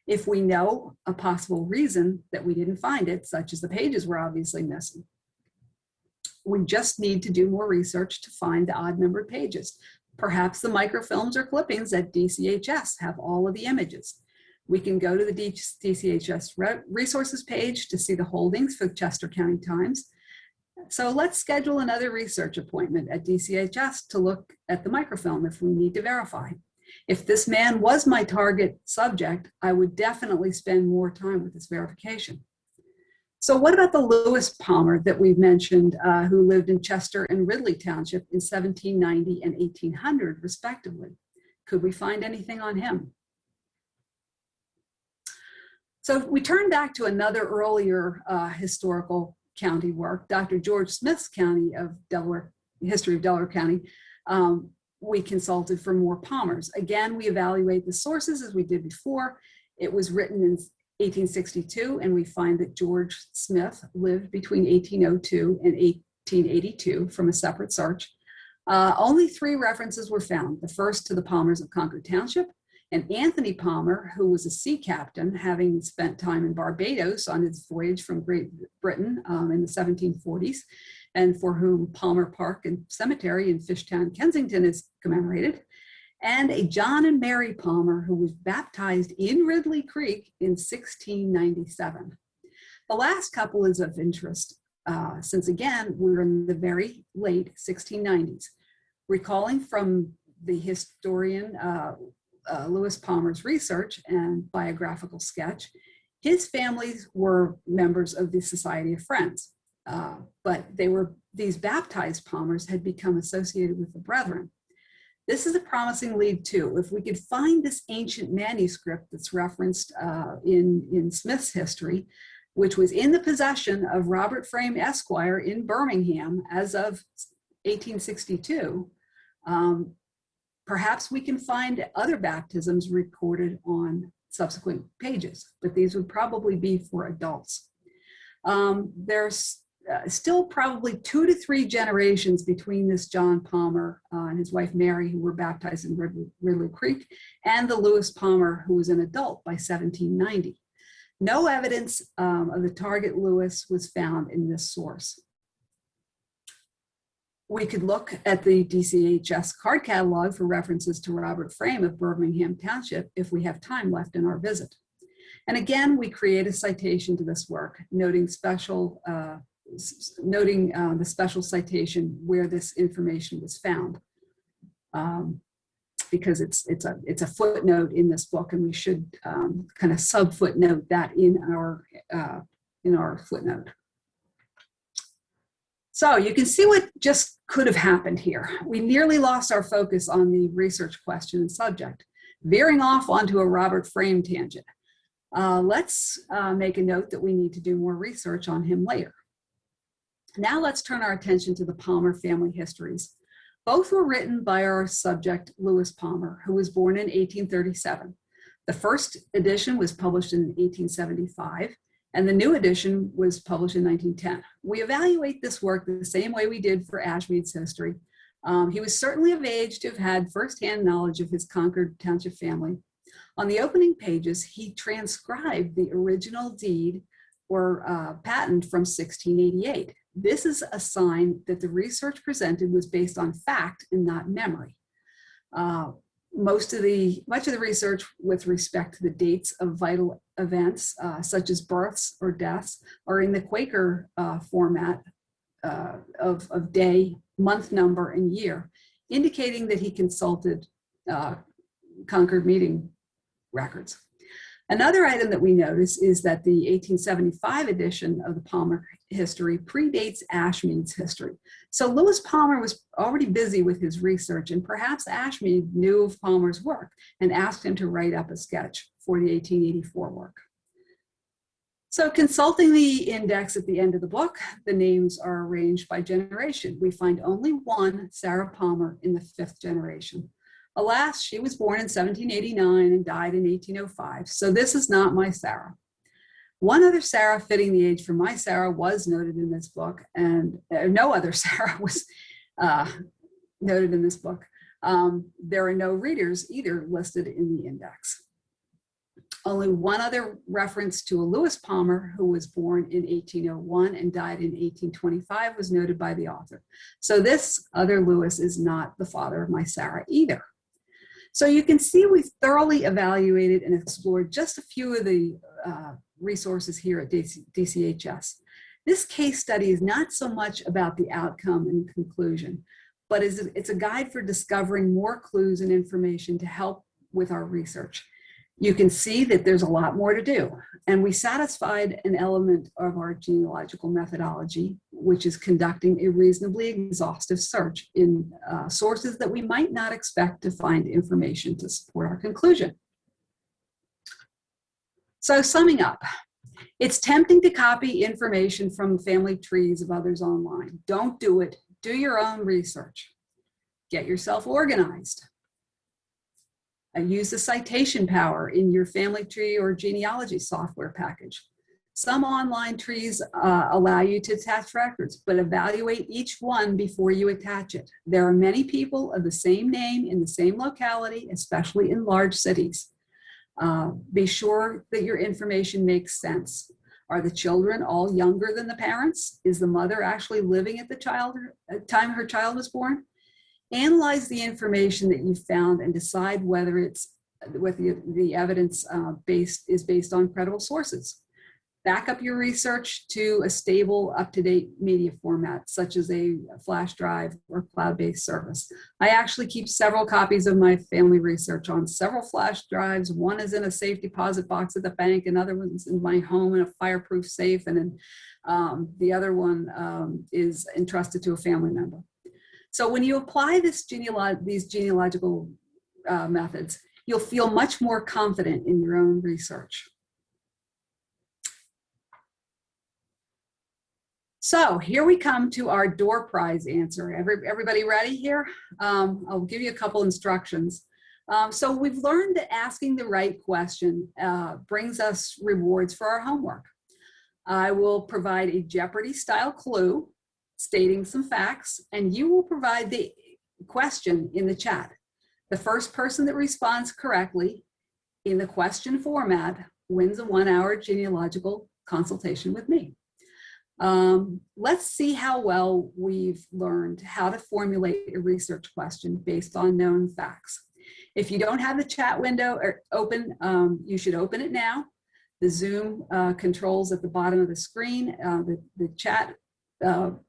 If we know a possible reason that we didn't find it, such as the pages were obviously missing, we just need to do more research to find the odd numbered pages. Perhaps the microfilms or clippings at DCHS have all of the images. We can go to the DCHS resources page to see the holdings for the Chester County Times. So let's schedule another research appointment at DCHS to look at the microfilm if we need to verify. If this man was my target subject, I would definitely spend more time with this verification. So what about the Lewis Palmer that we've mentioned, who lived in Chester and Ridley Township in 1790 and 1800, respectively? Could we find anything on him? So we turn back to another earlier historical county work, Dr. George Smith's County of Delaware, History of Delaware County. We consulted for more Palmers. Again, we evaluate the sources as we did before. It was written in 1862, and we find that George Smith lived between 1802 and 1882 from a separate search. Only 3 references were found. The first to the Palmers of Concord Township, and Anthony Palmer, who was a sea captain, having spent time in Barbados on his voyage from Great Britain in the 1740s, and for whom Palmer Park and Cemetery in Fishtown, Kensington is commemorated, and a John and Mary Palmer, who was baptized in Ridley Creek in 1697. The last couple is of interest, since again, we're in the very late 1690s. Recalling from the historian Lewis Palmer's research and biographical sketch, his families were members of the Society of Friends, but these baptized Palmers had become associated with the Brethren. This is a promising lead too. If we could find this ancient manuscript that's referenced in Smith's history, which was in the possession of Robert Frame Esquire in Birmingham as of 1862, perhaps we can find other baptisms recorded on subsequent pages, but these would probably be for adults. There's still probably 2 to 3 generations between this John Palmer and his wife Mary, who were baptized in Ridley Creek, and the Lewis Palmer, who was an adult by 1790. No evidence of the target Lewis was found in this source. We could look at the DCHS card catalog for references to Robert Frame of Birmingham Township if we have time left in our visit. And again, we create a citation to this work, noting the special citation where this information was found, because it's a footnote in this book, and we should kind of sub-footnote that in our footnote. So you can see what just could have happened here. We nearly lost our focus on the research question and subject, veering off onto a Robert Frame tangent. Let's make a note that we need to do more research on him later. Now let's turn our attention to the Palmer family histories. Both were written by our subject, Lewis Palmer, who was born in 1837. The first edition was published in 1875, and the new edition was published in 1910. We evaluate this work the same way we did for Ashmead's history. He was certainly of age to have had firsthand knowledge of his Concord Township family. On the opening pages, he transcribed the original deed or patent from 1688. This is a sign that the research presented was based on fact and not memory. Much of the research with respect to the dates of vital events, such as births or deaths, are in the Quaker format of day, month number, and year, indicating that he consulted Concord meeting records. Another item that we notice is that the 1875 edition of the Palmer history predates Ashmead's history. So Lewis Palmer was already busy with his research, and perhaps Ashmead knew of Palmer's work and asked him to write up a sketch for the 1884 work. So consulting the index at the end of the book, the names are arranged by generation. We find only one Sarah Palmer in the 5th generation. Alas, she was born in 1789 and died in 1805, so this is not my Sarah. One other Sarah fitting the age for my Sarah was noted in this book, and no other Sarah was noted in this book. There are no readers either listed in the index. Only one other reference to a Lewis Palmer, who was born in 1801 and died in 1825, was noted by the author. So this other Lewis is not the father of my Sarah either. So you can see we've thoroughly evaluated and explored just a few of the resources here at DCHS. This case study is not so much about the outcome and conclusion, but it's a guide for discovering more clues and information to help with our research. You can see that there's a lot more to do, and we satisfied an element of our genealogical methodology, which is conducting a reasonably exhaustive search in sources that we might not expect to find information to support our conclusion. So summing up, it's tempting to copy information from family trees of others online. Don't do it. Do your own research. Get yourself organized. Use the citation power in your family tree or genealogy software package. Some online trees allow you to attach records, but evaluate each one before you attach it. There are many people of the same name in the same locality, especially in large cities. Be sure that your information makes sense. Are the children all younger than the parents? Is the mother actually living at the time her child was born? Analyze the information that you found and decide whether the evidence is based on credible sources. Back up your research to a stable, up-to-date media format, such as a flash drive or cloud-based service. I actually keep several copies of my family research on several flash drives. One is in a safe deposit box at the bank, another one's in my home in a fireproof safe, and then the other one is entrusted to a family member. So when you apply these genealogical methods, you'll feel much more confident in your own research. So here we come to our door prize answer. Everybody ready here? I'll give you a couple instructions. So we've learned that asking the right question brings us rewards for our homework. I will provide a Jeopardy style clue stating some facts, and you will provide the question in the chat. The first person that responds correctly in the question format wins a 1-hour genealogical consultation with me. Let's see how well we've learned how to formulate a research question based on known facts. If you don't have the chat window open, you should open it now. The Zoom controls at the bottom of the screen. The chat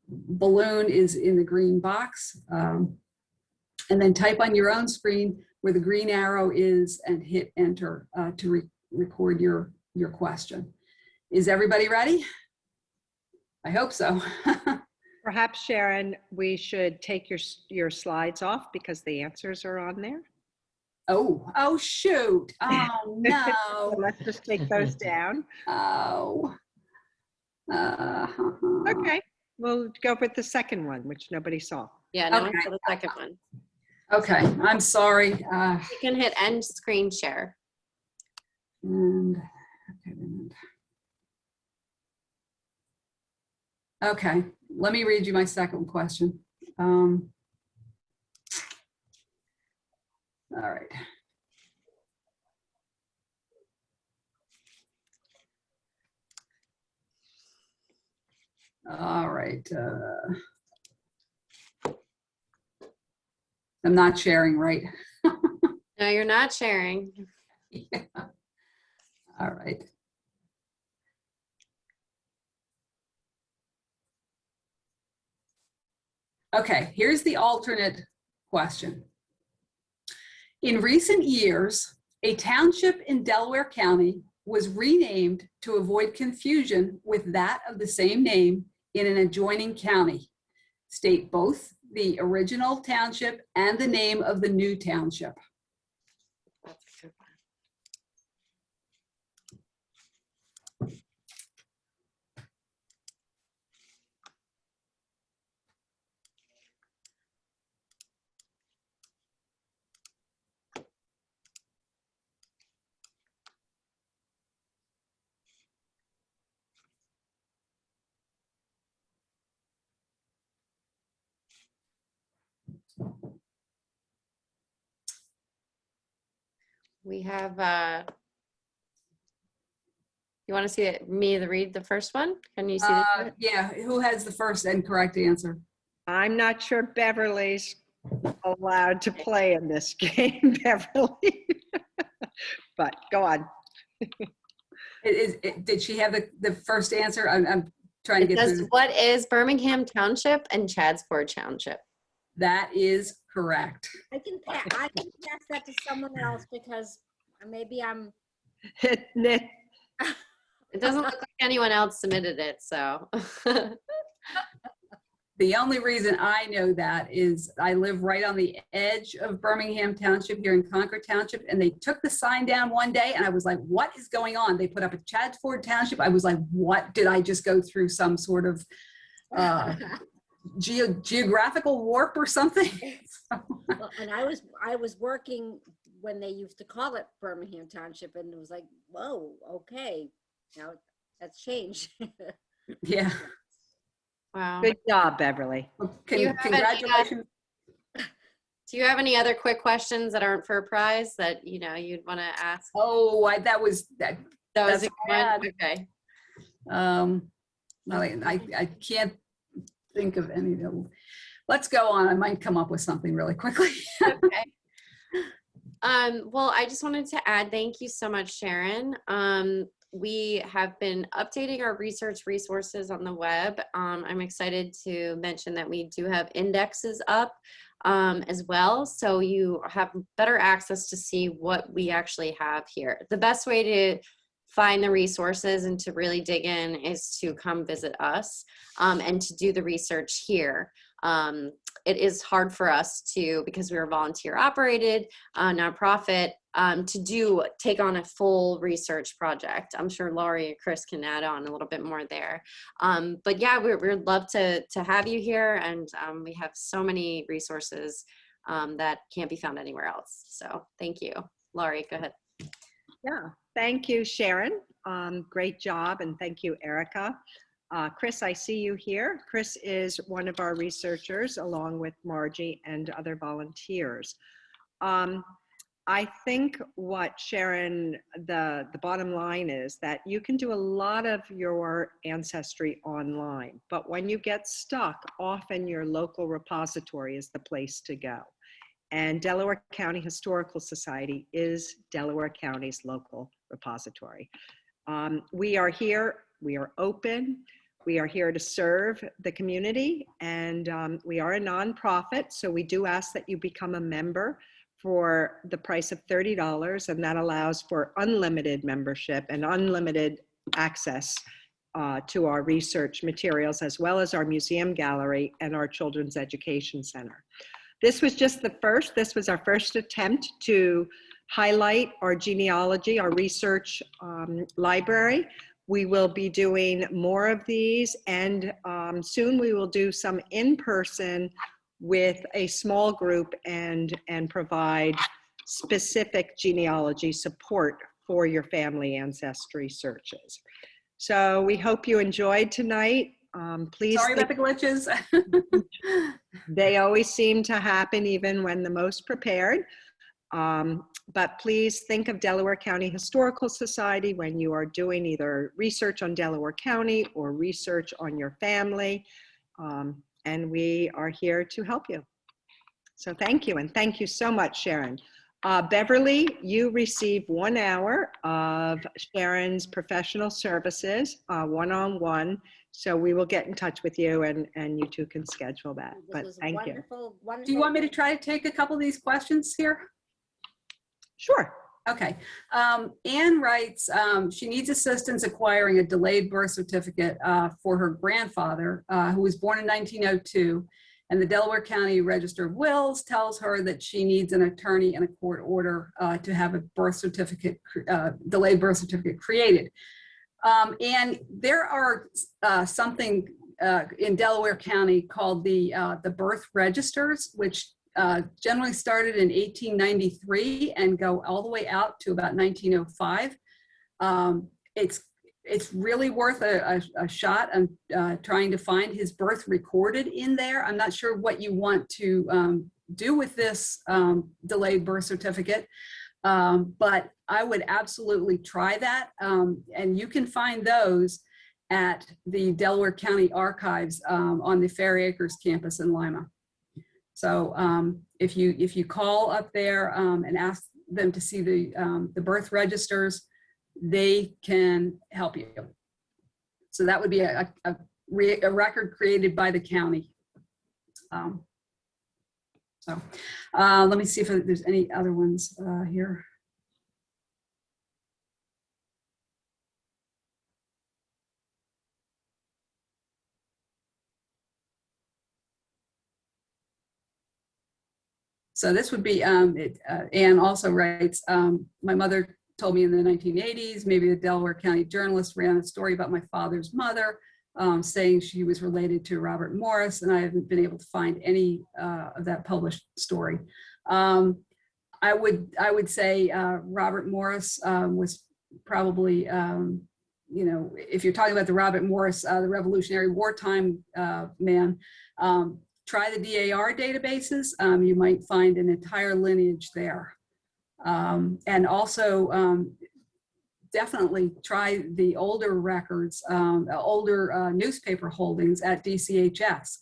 balloon is in the green box, and then type on your own screen where the green arrow is and hit enter to record your question. Is everybody ready? I hope so. Perhaps, Sharon, we should take your slides off because the answers are on there. Oh shoot. Oh no. So let's just take those down. Oh. Okay, we'll go with the second one, which nobody saw. Yeah, no Okay. one saw the second one. Okay, I'm sorry. You can hit end screen share. Okay, let me read you my second question. All right. All right. I'm not sharing, right? No, you're not sharing. Yeah. All right. Okay, here's the alternate question. In recent years, a township in Delaware County was renamed to avoid confusion with that of the same name in an adjoining county. State both the original township and the name of the new township. That's a good one. We have, you want to see me to read the first one? Can you see this? Yeah, who has the first and correct answer? I'm not sure Beverly's allowed to play in this game, Beverly. But go on. Did she have the first answer? I'm trying to It get says, through. what is Birmingham Township and Chadsford Township? That is correct. I can pass that to someone else because maybe I'm. It doesn't look like anyone else submitted it, so. The only reason I know that is I live right on the edge of Birmingham Township here in Concord Township, and they took the sign down one day and I was like, what is going on? They put up a Chadsford Township. I was like, what? Did I just go through some sort of geographical warp or something? Well, and I was working when they used to call it Birmingham Township, and it was like, whoa, okay, now that's changed. Yeah. Wow. Good job, Beverly. Congratulations. Do you have any other quick questions that aren't for a prize that, you know, you'd want to ask? Oh, that was That that's was a good bad. one? Okay. I can't think of any. Let's go on. I might come up with something really quickly. Okay. Well, I just wanted to add, thank you so much, Sharon. We have been updating our research resources on the web. I'm excited to mention that we do have indexes up as well, so you have better access to see what we actually have here. The best way to find the resources and to really dig in is to come visit us and to do the research here. It is hard for us to, because we're a volunteer operated nonprofit, to take on a full research project. I'm sure Laurie and Chris can add on a little bit more there. But yeah, we'd love to have you here, and we have so many resources that can't be found anywhere else. So thank you. Laurie, go ahead. Yeah, thank you, Sharon. Great job, and thank you, Erica. Chris, I see you here. Chris is one of our researchers along with Margie and other volunteers. I think what Sharon, the bottom line is that you can do a lot of your ancestry online, but when you get stuck, often your local repository is the place to go. And Delaware County Historical Society is Delaware County's local repository. We are here, we are open, we are here to serve the community, and we are a nonprofit, so we do ask that you become a member for the price of $30, and that allows for unlimited membership and unlimited access to our research materials, as well as our museum gallery and our children's education center. This was just this was our first attempt to highlight our genealogy, our research library. We will be doing more of these, and soon we will do some in-person with a small group and provide specific genealogy support for your family ancestry searches. So we hope you enjoyed tonight. Please. Sorry about the glitches. They always seem to happen even when the most prepared. But please think of Delaware County Historical Society when you are doing either research on Delaware County or research on your family. And we are here to help you. So thank you, and thank you so much, Sharon. Beverly, you receive 1 hour of Sharon's professional services, one-on-one. So we will get in touch with you, and you two can schedule that. But thank you. Do you want me to try to take a couple of these questions here? Sure. Okay. Anne writes, she needs assistance acquiring a delayed birth certificate for her grandfather, who was born in 1902. And the Delaware County Register of Wills tells her that she needs an attorney and a court order to have a birth certificate, delayed birth certificate created. And there are something in Delaware County called the birth registers, which generally started in 1893 and go all the way out to about 1905. It's really worth a shot on trying to find his birth recorded in there. I'm not sure what you want to do with this delayed birth certificate. But I would absolutely try that. And you can find those at the Delaware County Archives on the Fair Acres campus in Lima. So if you call up there and ask them to see the birth registers, they can help you. So that would be a record created by the county. Let me see if there's any other ones here. So this would be, Anne also writes, my mother told me in the 1980s, maybe the Delaware County journalist ran a story about my father's mother, saying she was related to Robert Morris, and I haven't been able to find any of that published story. I would say Robert Morris was probably, you know, if you're talking about the Robert Morris, the Revolutionary wartime man, try the DAR databases. You might find an entire lineage there. And also definitely try the older records, older newspaper holdings at DCHS.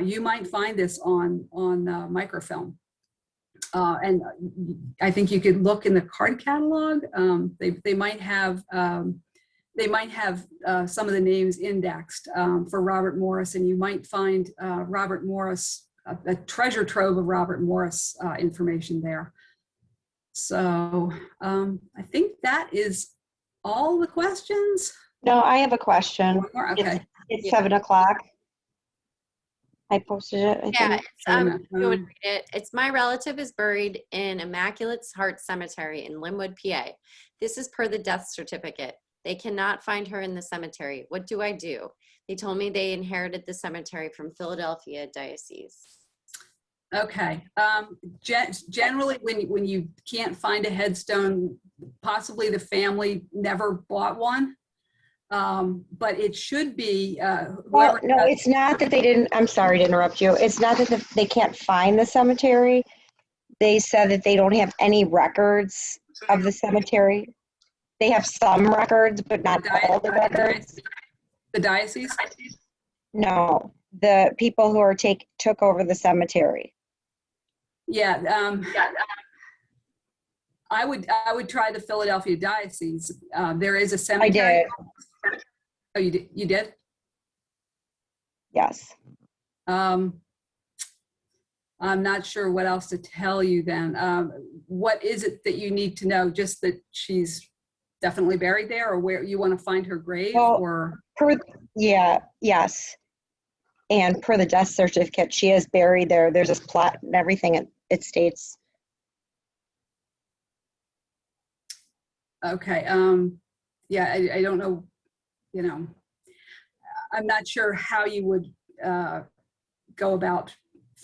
You might find this on microfilm. And I think you could look in the card catalog. They might have some of the names indexed for Robert Morris, and you might find Robert Morris, a treasure trove of Robert Morris information there. So I think that is all the questions. No, I have a question. One more? Okay. It's 7 o'clock. I posted it. I Yeah, think. it's, go and read it. It's my relative is buried in Immaculate Heart Cemetery in Linwood, PA. This is per the death certificate. They cannot find her in the cemetery. What do I do? They told me they inherited the cemetery from Philadelphia Diocese. Okay. Generally, when you can't find a headstone, possibly the family never bought one. But it should be Well, no, it's not that they didn't. I'm sorry to interrupt you. It's not that they can't find the cemetery. They said that they don't have any records of the cemetery. They have some records, but not all the records. The diocese? No, the people who are took over the cemetery. Yeah, I would try the Philadelphia Diocese. There is a cemetery. I did. Oh, you did? You did? Yes. I'm not sure what else to tell you then. What is it that you need to know? Just that she's definitely buried there, or where you want to find her grave? Well, or yes. And per the death certificate, she is buried there. There's this plot and everything it states. Okay. Yeah, I don't know, you know, I'm not sure how you would go about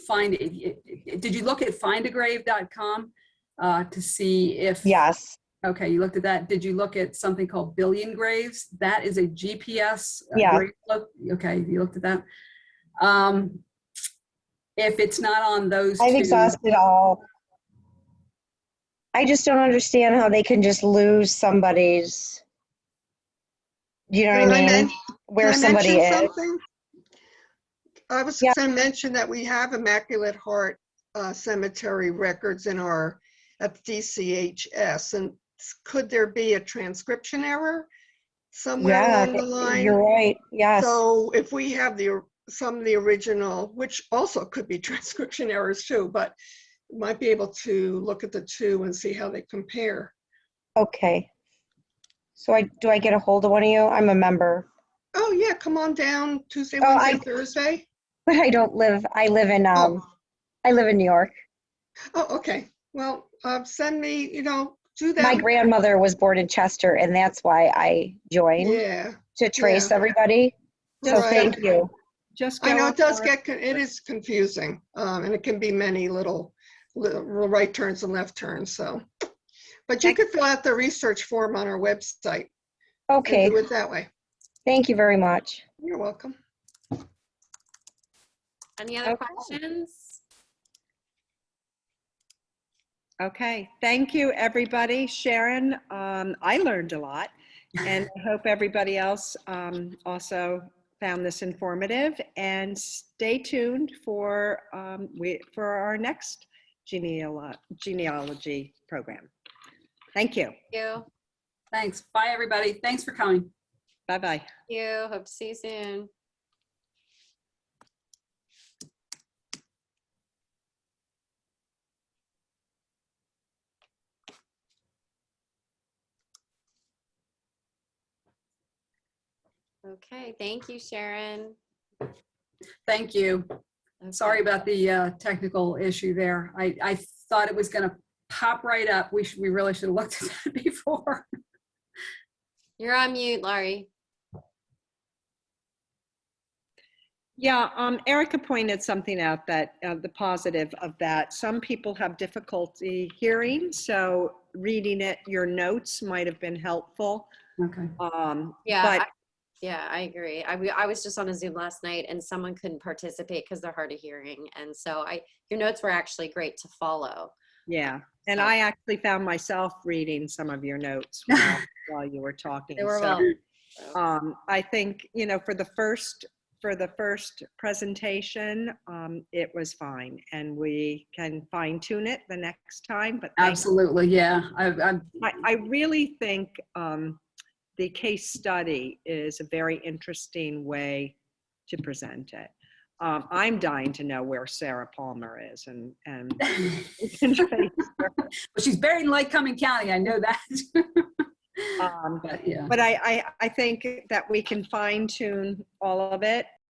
finding it. Did you look at findagrave.com to see if? Yes. Okay, you looked at that. Did you look at something called Billion Graves? That is a GPS Yeah. grave look. Okay, you looked at that. If it's not on those I've two, exhausted all. I just don't understand how they can just lose somebody's, you know what I mean? Where Can I somebody mention is. something? I was Yeah. going to mention that we have Immaculate Heart Cemetery records in at DCHS, and could there be a transcription error somewhere Yeah, along the line? you're right. Yes. So if we have some of the original, which also could be transcription errors too, but might be able to look at the two and see how they compare. Okay. So do I get a hold of one of you? I'm a member. Oh yeah, come on down Tuesday, Oh, Wednesday, Thursday. But I live in I live in New York. Oh, okay. Well, send me, do that. My grandmother was born in Chester, and that's why I joined to trace everybody. So Right. thank you. Just I know go it does up it is confusing, and it can be many little right turns and left turns. So, but you could fill out the research form on our website. Okay. And do it that way. Thank you very much. You're welcome. Any other Okay. questions? Okay, thank you, everybody. Sharon, I learned a lot, and I hope everybody else also found this informative. And stay tuned for our next genealogy program. Thank you. Thank you. Thanks. Bye, everybody. Thanks for coming. Bye-bye. Thank you. Hope to see you soon. Okay, thank you, Sharon. Thank you. Okay. Sorry about the technical issue there. I thought it was going to pop right up. We really should have looked at that before. You're on mute, Laurie. Yeah, Erica pointed something out that the positive of that. Some people have difficulty hearing, so reading your notes might have been helpful. Okay. Yeah, I agree. I was just on a Zoom last night and someone couldn't participate because they're hard of hearing. And so your notes were actually great to follow. Yeah, and So- I actually found myself reading some of your notes while you were talking. They were So, well. I think, for the first presentation, it was fine, and we can fine tune it the next time. But thank you. Absolutely. Yeah. I really think the case study is a very interesting way to present it. I'm dying to know where Sarah Palmer is, and Well, she's buried in Lake Cuming County. I know that. But yeah. but I think that we can fine tune all of it,